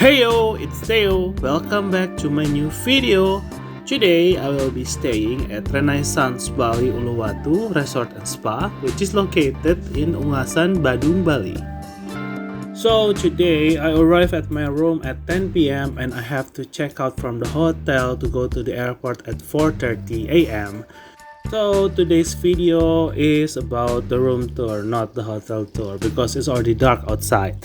Heyo, it's Theo. Welcome back to my new video. Today I will be staying at Renaissance Bali Uluwatu Resort and Spa, which is located in Ungasan, Badung, Bali. So today I arrived at my room at 10 p.m. and I have to check out from the hotel to go to the airport at 4:30 a.m. So today's video is about the room tour, not the hotel tour, because it's already dark outside.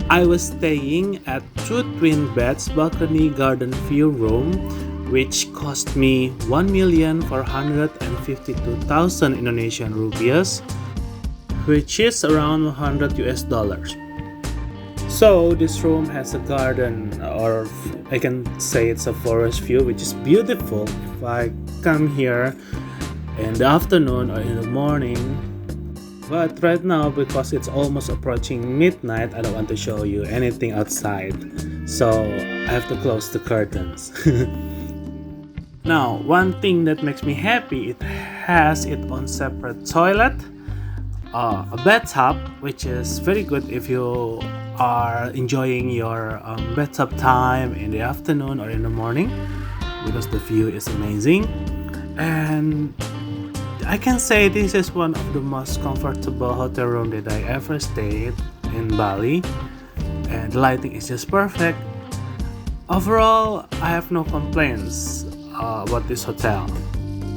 I was staying at two twin beds balcony garden view room, which cost me 1,452,000 Indonesian rupiahs, which is around 100 US dollars. So this room has a garden, or I can say it's a forest view, which is beautiful. If I come here in the afternoon or in the morning, but right now, because it's almost approaching midnight, I don't want to show you anything outside, so I have to close the curtains. Now, one thing that makes me happy, it has its own separate toilet, a bathtub, which is very good if you are enjoying your bathtub time in the afternoon or in the morning, because the view is amazing. And I can say this is one of the most comfortable hotel room that I ever stayed in Bali, and the lighting is just perfect. Overall, I have no complaints about this hotel.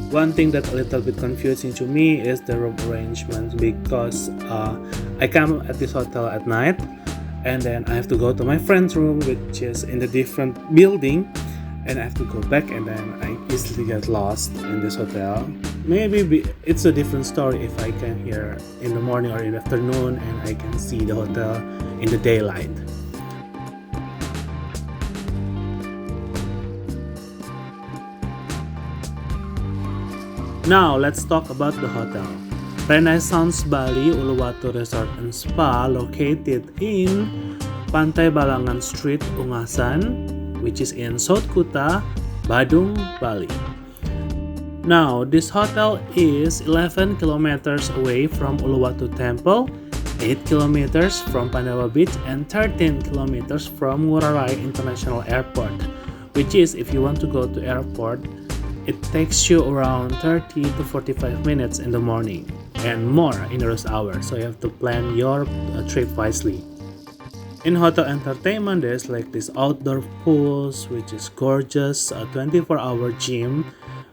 One thing that's a little bit confusing to me is the room arrangement, because I come at this hotel at night and then I have to go to my friend's room, which is in a different building, and I have to go back, and then I easily get lost in this hotel. Maybe it's a different story if I come here in the morning or in the afternoon and I can see the hotel in the daylight. Now let's talk about the hotel. Renaissance Bali Uluwatu Resort and Spa, located in Pantai Balangan Street, Ungasan, which is in South Kuta, Badung, Bali. Now, this hotel is 11 kilometers away from Uluwatu Temple, 8 kilometers from Pandawa Beach, and 13 kilometers from Ngurah Rai International Airport, which is, if you want to go to airport, it takes you around 30 to 45 minutes in the morning and more in the rush hour, so you have to plan your trip wisely. In hotel entertainment, there's like this outdoor pools, which is gorgeous, a 24-hour gym,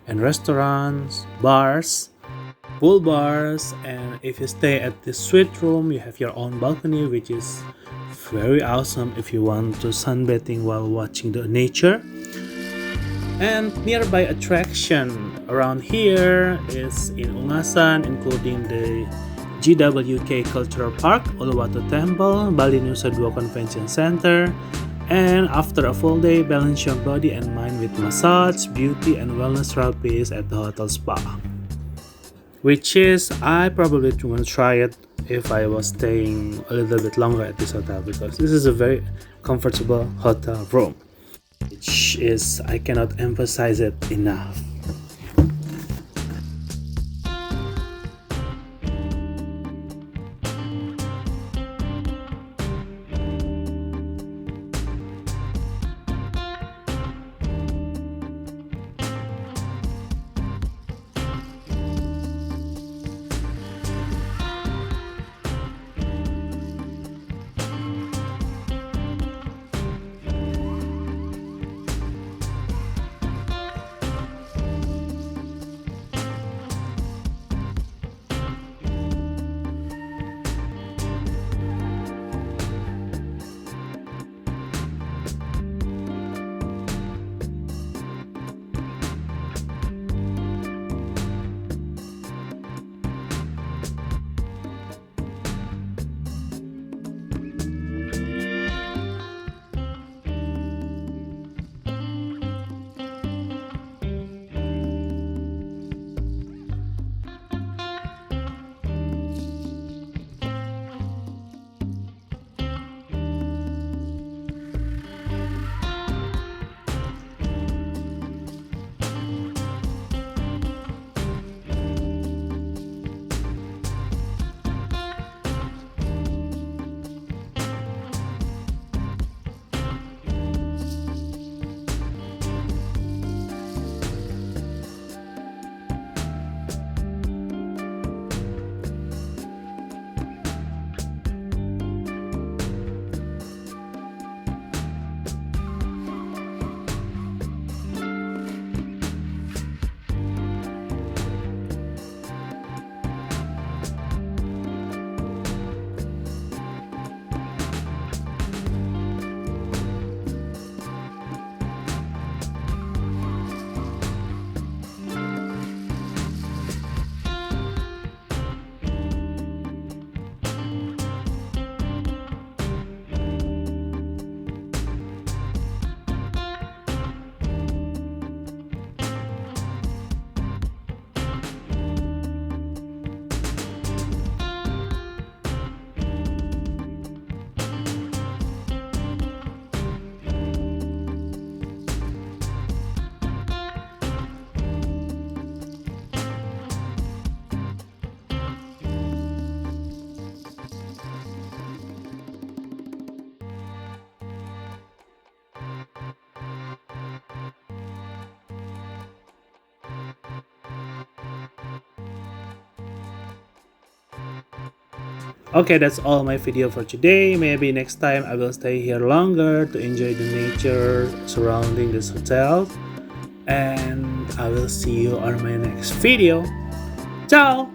and restaurants, bars, pool bars, and if you stay at the suite room, you have your own balcony, which is very awesome if you want to sunbathing while watching the nature. And nearby attraction around here is in Ungasan, including the GWK Cultural Park, Uluwatu Temple, Bali Nusa Dua Convention Center, and after a full day, balance your body and mind with massage, beauty, and wellness therapies at the hotel spa. Which is, I probably want to try it if I was staying a little bit longer at this hotel, because this is a very comfortable hotel room. Which is, I cannot emphasize it enough. Okay, that's all my video for today. Maybe next time I will stay here longer to enjoy the nature surrounding this hotel. And I will see you on my next video. Ciao!